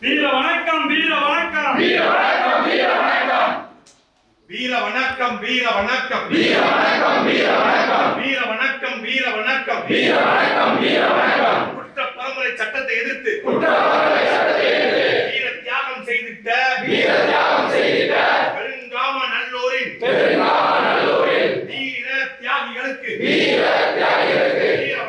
வீர வணக்கம் வீர வணக்கம் வீர வணக்கம் வீர வணக்கம் வீர வணக்கம் வீர வணக்கம் வீர வணக்கம் வீர வணக்கம் வீர வணக்கம் வீர வணக்கம் வீர வணக்கம் வீர வணக்கம் குற்ற பரம்பரை சட்டத்தை எதிர்த்து வீர தியாகம் செய்திட்ட பெருங்காம நல்லூரின் வீர தியாகிகளுக்கு வீர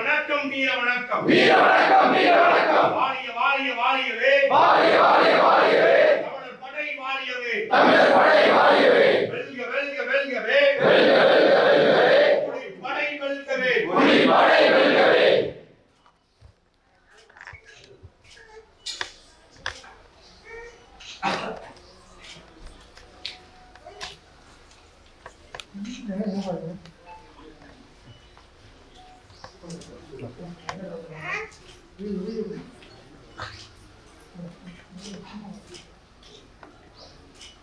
வணக்கம் வீர வணக்கம் வீர வணக்கம் வீர வணக்கம் வாழிய வாழிய வாழியவே வாழிய வாழிய வாழியவே தமிழர் படை வாழியவே தமிழர் படை வாழியவே வெல்க வெல்க வெல்கவே வெல்க வெல்க வெல்கவே புலி படை வெல்கவே புலி படை வெல்கவே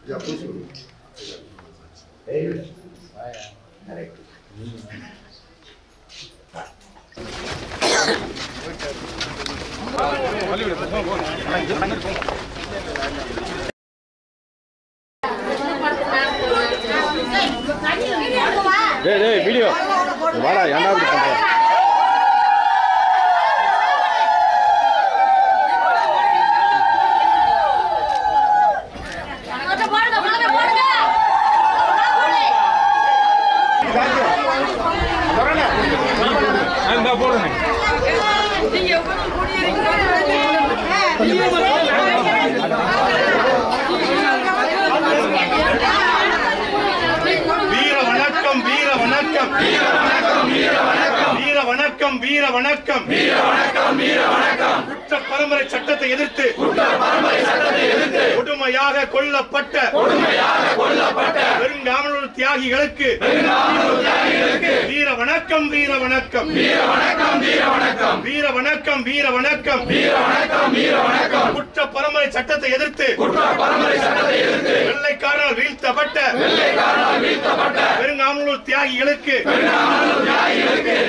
Ya puso. டேய் வீடியோ வாடா ஏன்டா இப்படி பண்ற வீர வணக்கம் குற்ற பரம்பரை சட்டத்தை எதிர்த்து கொடுமையாக கொல்லப்பட்ட பெருங்காமலூர் தியாகிகளுக்கு வீர வணக்கம் வீர வணக்கம் வீர வணக்கம் வீர வணக்கம் வீர வணக்கம் வீர வணக்கம் வீர வணக்கம் குற்ற பரம்பரை சட்டத்தை எதிர்த்து வெள்ளைக்காரனால் வீழ்த்தப்பட்ட பெருங்காமலூர் தியாகிகளுக்கு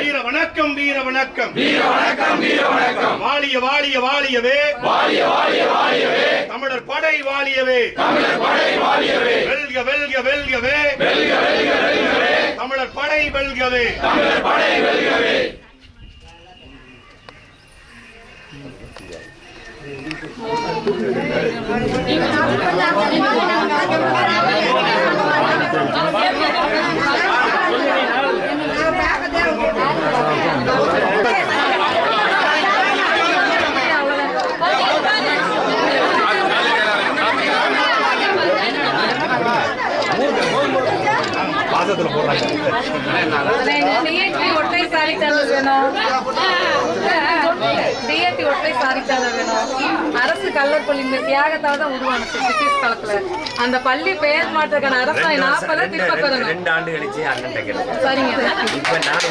வீர வணக்கம் வீர வணக்கம் வீர வணக்கம் வீர வணக்கம் வாழிய வாழிய வாழியவே வாழிய வாழிய வாழியவே தமிழர் படை வாழியவே தமிழர் படை வாழியவே வெல்க வெல்க வெல்கவே வெல்க வெல்க வெல்கவே தமிழர் படை வெல்கவே தமிழர் படை வெல்கவே அரசு கல்லர் பள்ளி இந்த தியாகத்தால தான் உருவானுச்சு பிரிட்டிஷ் காலத்துல. அந்த பள்ளி பெயர் மாற்றக்கான அரசாணை 40 திரும்ப பெறணும். 2 ஆண்டு கழிச்சு அண்ணன் கேட்டேன். சரிங்க. இப்ப நான்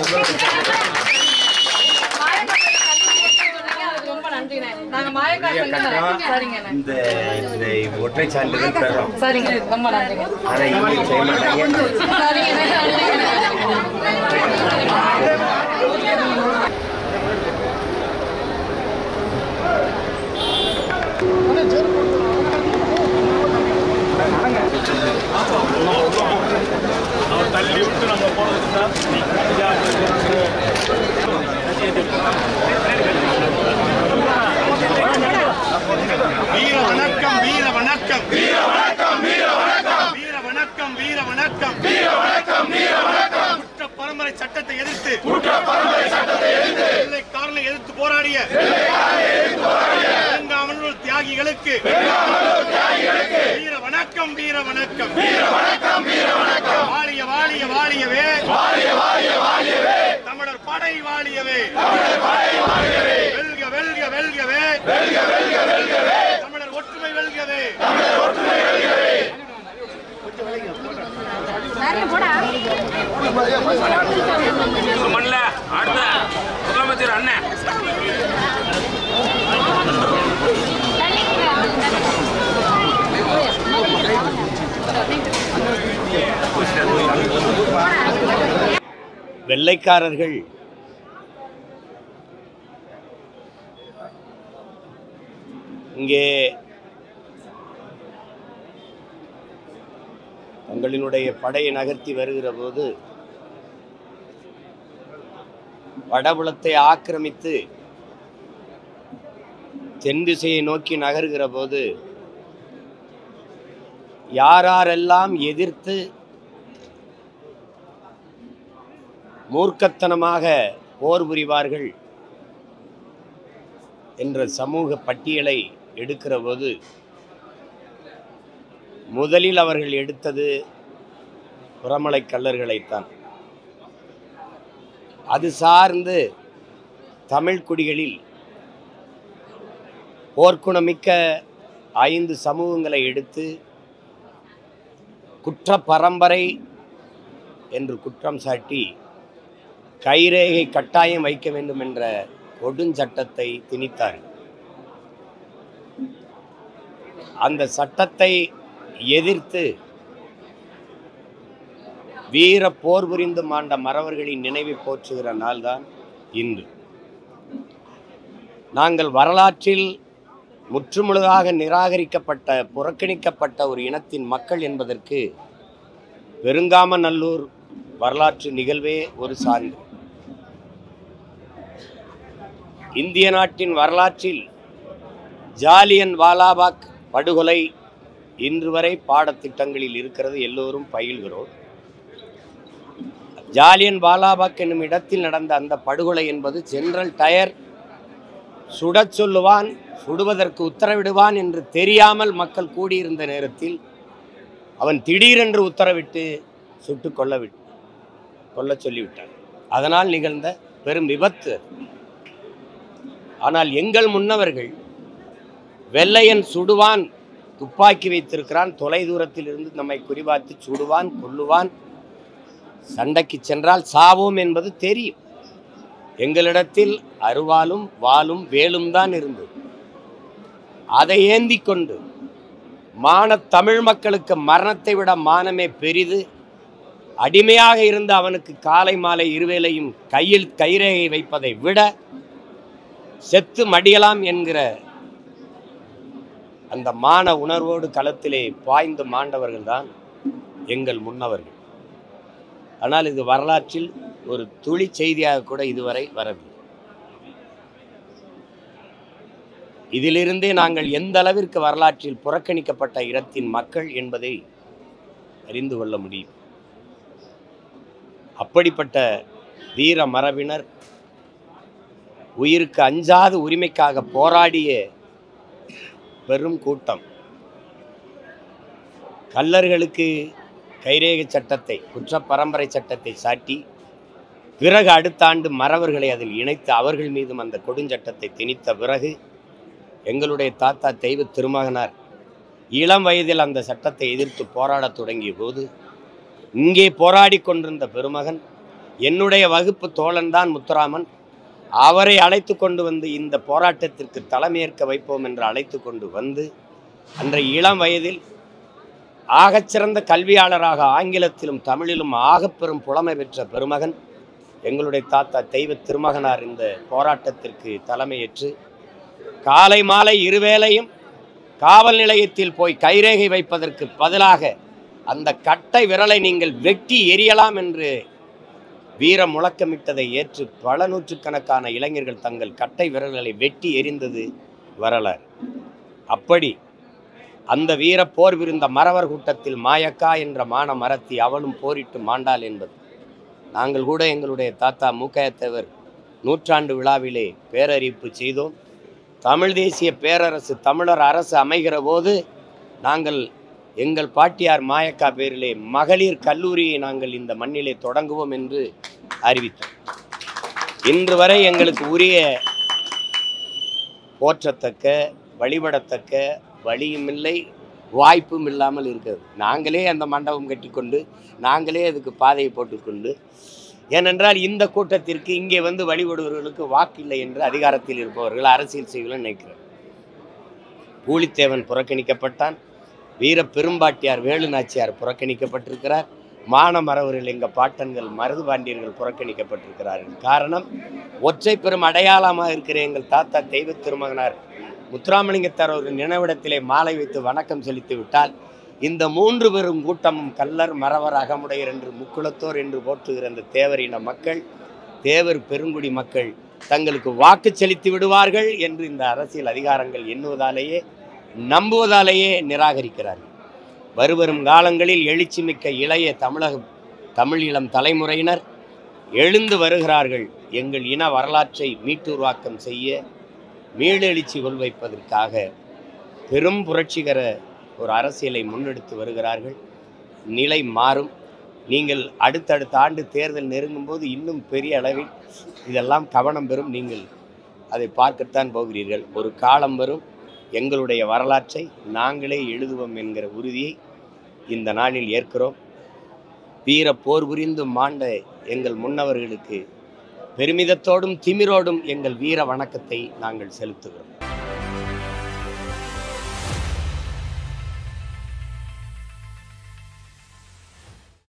ரொம்ப நன்றிண்ணே. நாங்க மாயக்காசங்க. சரிங்க. இந்த ஒற்றை சான்றிதழ் தரோம். சரிங்க, ரொம்ப நன்றிங்க. ஆனா இங்க செய்ய மாட்டாங்க. சரிங்க. அவர் தள்ளி விட்டு நம்ம போனதுன்னா வீர வணக்கம் வீர வணக்கம் வீர வணக்கம் வீர வணக்கம் வீர வணக்கம் வீர வணக்கம் வீர வணக்கம் வீர வணக்கம் குற்ற பரம்பரை சட்டத்தை எதிர்த்து வெள்ளைக்காரனை எதிர்த்து போராடிய பெருங்காமலூர் தியாகிகளுக்கு வீர வணக்கம் வீர வணக்கம் வீர வணக்கம் வீர வணக்கம் வாழிய வாழிய வாழியவே வாழிய வாழிய வாழியவே தமிழர் படை வாழியவே தமிழர் படை வாழியவே வெல்க வெல்க வெல்கவே வெல்க வெல்க வெல்கவே தமிழர் ஒற்றுமை வெல்கவே தமிழர் ஒற்றுமை வெல்கவே மண்ல அடுத்த முதலமைச்சர் அண்ணன் வெள்ளைக்காரர்கள் இங்கே தங்களினுடைய படையை நகர்த்தி வருகிற போது வடபுலத்தை ஆக்கிரமித்து தென் திசையை நோக்கி நகர்கிற போது யாரெல்லாம் எதிர்த்து மூர்க்கத்தனமாக போர் புரிவார்கள் என்ற சமூக பட்டியலை எடுக்கிற போது முதலில் அவர்கள் எடுத்தது புறமலை கள்ளர்களைத்தான். அது சார்ந்து தமிழ் குடிகளில் போர்க்குணமிக்க 5 சமூகங்களை எடுத்து குற்ற பரம்பரை என்று குற்றம் சாட்டி கைரேகை கட்டாயம் வைக்க வேண்டும் என்ற கொடுஞ்சட்டத்தை திணித்தார். அந்த சட்டத்தை எதிர்த்து வீர போர் புரிந்து மாண்ட மறவர்களின் நினைவை போற்றுகிற நாள்தான் இன்று. நாங்கள் வரலாற்றில் முற்றுமுழுதாக நிராகரிக்கப்பட்ட புறக்கணிக்கப்பட்ட ஒரு இனத்தின் மக்கள் என்பதற்கு பெருங்காமநல்லூர் வரலாற்று நிகழ்வே ஒரு சான்று. இந்திய நாட்டின் வரலாற்றில் ஜாலியன் வாலாபாக் படுகொலை இன்று வரை பாடத்திட்டங்களில் இருக்கிறது, எல்லோரும் பயில்கிறோம். ஜாலியன் வாலாபாக் என்னும் இடத்தில் நடந்த அந்த படுகொலை என்பது ஜெனரல் டயர் சுடச் சொல்லுவான், சுடுவதற்கு உத்தரவிடுவான் என்று தெரியாமல் மக்கள் கூடியிருந்த நேரத்தில் அவன் திடீரென்று உத்தரவிட்டு சுட்டு கொல்ல சொல்லிவிட்டான். அதனால் நிகழ்ந்த பெரும் விபத்து. ஆனால் எங்கள் முன்னவர்கள் வெள்ளையன் சுடுவான், துப்பாக்கி வைத்திருக்கிறான், தொலை தூரத்தில் இருந்து நம்மை குறிபார்த்து சுடுவான், கொல்லுவான், சண்டைக்கு சென்றால் சாவோம் என்பது தெரியும். எங்களிடத்தில் அருவாலும் வாளும் வேலும் தான் இருந்தது. அதை ஏந்தி கொண்டு தமிழ் மக்களுக்கு மரணத்தை விட மானமே பெரிது, அடிமையாக இருந்து அவனுக்கு காலை மாலை இருவேளையும் கையில் கைரேகை வைப்பதை விட செத்து மடியலாம் என்கிற அந்த மான உணர்வோடு களத்திலே பாய்ந்து மாண்டவர்கள் தான் எங்கள் முன்னவர்கள். ஆனால் இது வரலாற்றில் ஒரு துளி செய்தியாக கூட இதுவரை வரவில்லை. இதிலிருந்தே நாங்கள் எந்த அளவிற்கு வரலாற்றில் புறக்கணிக்கப்பட்ட இடத்தின் மக்கள் என்பதை அறிந்து கொள்ள முடியும். அப்படிப்பட்ட வீர மரபினர் உயிருக்கு அஞ்சாத உரிமைக்காக போராடிய பெரும் கூட்டம். கள்ளர்களுக்கு கைரேகை சட்டத்தை, குற்ற பரம்பரை சட்டத்தை சாட்டி பிறகு அடுத்த ஆண்டு மறவர்களை அதில் இணைத்து அவர்கள் மீதும் அந்த கொடுஞ்சட்டத்தை திணித்த பிறகு எங்களுடைய தாத்தா தெய்வ திருமகனார் இளம் வயதில் அந்த சட்டத்தை எதிர்த்து போராடத் தொடங்கிய போது இங்கே போராடி கொண்டிருந்த பெருமகன் என்னுடைய வகுப்பு தோழன்தான் முத்துராமன், அவரை அழைத்து கொண்டு வந்து இந்த போராட்டத்திற்கு தலைமையேற்க வைப்போம் என்று அழைத்து கொண்டு வந்து அன்றைய இளம் வயதில் ஆகச்சிறந்த கல்வியாளராக ஆங்கிலத்திலும் தமிழிலும் ஆகப்பெரும் புலமை பெற்ற பெருமகன் எங்களுடைய தாத்தா தெய்வ திருமகனார் இந்த போராட்டத்திற்கு தலைமையேற்று காலை மாலை இருவேளையும் காவல் நிலையத்தில் போய் கைரேகை வைப்பதற்கு பதிலாக அந்த கட்டை விரலை நீங்கள் வெட்டி எரியலாம் என்று வீர முழக்கமிட்டதை ஏற்று பல நூற்றுக்கணக்கான இளைஞர்கள் தங்கள் கட்டை விரல்களை வெட்டி எரிந்தது வரலாறு. அப்படி அந்த வீர போர் விருந்த மறவர் கூட்டத்தில் மாயக்கா என்ற மான மரத்தி அவளும் போரிட்டு மாண்டாள் என்பது நாங்கள் கூட எங்களுடைய தாத்தா மூக்கையத்தேவர் 100ஆண்டு விழாவிலே பேரறிவிப்பு செய்தோம். தமிழ் தேசிய பேரரசு தமிழர் அரசு அமைகிற போது நாங்கள் எங்கள் பாட்டியார் மாயக்கா பேரிலே மகளிர் கல்லூரியை நாங்கள் இந்த மண்ணிலே தொடங்குவோம் என்று அறிவித்தோம். இன்று வரை எங்களுக்கு உரிய போற்றத்தக்க வழிபடத்தக்க வழியும் இல்லை, வாய்ப்பும் இல்லாமல் இருக்கிறது. நாங்களே அந்த மண்டபம் கட்டிக்கொண்டு நாங்களே அதுக்கு பாதையை போட்டுக்கொண்டு, ஏனென்றால் இந்த கூட்டத்திற்கு இங்கே வந்து வழிபடுபவர்களுக்கு வாக்கு இல்லை என்று அதிகாரத்தில் இருப்பவர்கள் அரசியல் செய்வர்கள் நினைக்கிறார். பூலித்தேவன் புறக்கணிக்கப்பட்டான், வீர பெரும்பாட்டியார் வேலு நாச்சியார் புறக்கணிக்கப்பட்டிருக்கிறார், மானமரவர்கள் எங்கள் பாட்டன்கள் மருது பாண்டியர்கள் புறக்கணிக்கப்பட்டிருக்கிறார்கள். காரணம், ஒற்றை பெரும் அடையாளமாக இருக்கிற எங்கள் தாத்தா தெய்வ திருமகனார் முத்துராமலிங்கத்தார் ஒரு நினைவிடத்திலே மாலை வைத்து வணக்கம் செலுத்தி விட்டால் இந்த 3 பெரும் கூட்டமும் கல்லர் மறவர் அகமுடையர் என்று முக்குளத்தோர் என்று போற்றுகிற அந்த தேவரின மக்கள், தேவர் பெருங்குடி மக்கள் தங்களுக்கு வாக்கு செலுத்தி விடுவார்கள் என்று இந்த அரசியல் அதிகாரங்கள் எண்ணுவதாலேயே நம்புவதாலேயே நிராகரிக்கிறார்கள். வருவரும் காலங்களில் எழுச்சி மிக்க இளைய தமிழ் இளம் தலைமுறையினர் எழுந்து வருகிறார்கள். எங்கள் இன வரலாற்றை மீட்டுருவாக்கம் செய்ய மீளெழுச்சி கொள்வைப்பதற்காக பெரும் புரட்சிகர ஒரு அரசியலை முன்னெடுத்து வருகிறார்கள். நிலை மாறும். நீங்கள் அடுத்தடுத்த ஆண்டு தேர்தல் நெருங்கும் போது இன்னும் பெரிய அளவில் இதெல்லாம் கவனம் பெறும். நீங்கள் அதை பார்க்கத்தான் போகிறீர்கள். ஒரு காலம் வரும், எங்களுடைய வரலாற்றை நாங்களே எழுதுவோம் என்கிற உறுதியை இந்த நாளில் ஏற்கிறோம். வீர போர் புரிந்து மாண்ட எங்கள் முன்னவர்களுக்கு பெருமிதத்தோடும் திமிரோடும் எங்கள் வீர வணக்கத்தை நாங்கள் செலுத்துகிறோம்.